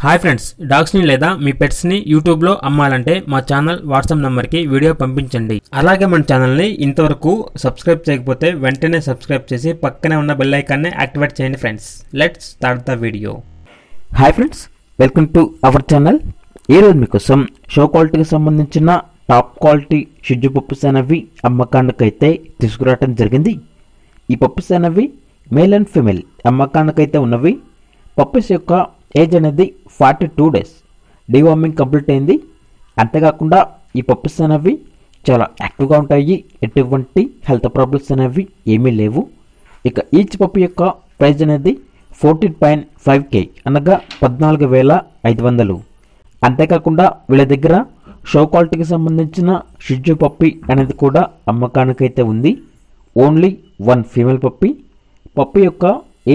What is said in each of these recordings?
Hi friends, డాగ్స్ని లేదా మీ పెట్స్ని యూట్యూబ్లో అమ్మాలంటే మా ఛానల్ వాట్సాప్ నెంబర్కి వీడియో పంపించండి. అలాగే మన ఛానల్ని ఇంతవరకు సబ్స్క్రైబ్ చేయకపోతే వెంటనే సబ్స్క్రైబ్ చేసి పక్కనే ఉన్న బెల్ ఐకాన్ని యాక్టివేట్ చేయండి friends. Let's start the video. Hi friends, welcome to our channel. ఈరోజు మీకోసం షో క్వాలిటీకి సంబంధించిన టాప్ క్వాలిటీ షిట్జు పప్పీస్ అనేవి అమ్మకానికైతే తీసుకురావడం జరిగింది. ఈ పప్పీస్ అనేవి మేల్ అండ్ ఫీమేల్ అమ్మకానికైతే ఉన్నవి. పప్పీస్ యొక్క ఏజ్ అనేది 42 days. డివార్మింగ్ కంప్లీట్ అయింది. అంతేకాకుండా ఈ పప్పీస్ అనేవి చాలా యాక్టివ్గా ఉంటాయి. ఎటువంటి హెల్త్ ప్రాబ్లమ్స్ అనేవి ఏమీ లేవు. ఇక ఈచ్ పప్పీ యొక్క ప్రైజ్ అనేది 14.5K అనగా 14,500. అంతేకాకుండా వీళ్ళ దగ్గర షో క్వాలిటీకి సంబంధించిన షిట్జు పప్పీ అనేది కూడా అమ్మకానికైతే ఉంది. Only 1 female puppy. పప్పీ యొక్క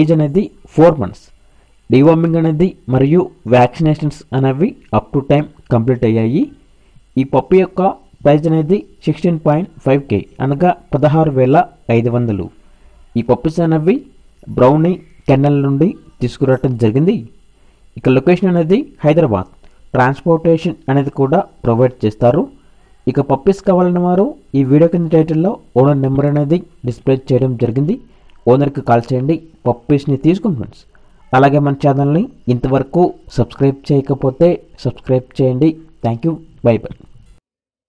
ఏజ్ అనేది 4 months. డివార్మింగ్ అనేది మరియు వ్యాక్సినేషన్స్ అనేవి అప్ టు టైం కంప్లీట్ అయ్యాయి. ఈ పప్పీ యొక్క ప్రైజ్ అనేది 16.5K అనగా 16,500. ఈ పప్పీస్ అనేవి బ్రౌనీ కెన్నెల్ నుండి తీసుకురావడం జరిగింది. ఇక లొకేషన్ అనేది హైదరాబాద్. ట్రాన్స్పోర్టేషన్ అనేది కూడా ప్రొవైడ్ చేస్తారు. ఇక పప్పీస్ కావాలన్న వారు ఈ వీడియో కింద టైటిల్లో ఓనర్ నెంబర్ అనేది డిస్ప్లే చేయడం జరిగింది. ఓనర్కి కాల్ చేయండి, పప్పీస్ని తీసుకోండి ఫ్రెండ్స్. అలాగే మన ఛానల్ని ఇంతవరకు సబ్స్క్రైబ్ చేయకపోతే సబ్స్క్రైబ్ చేయండి. Thank you. By by.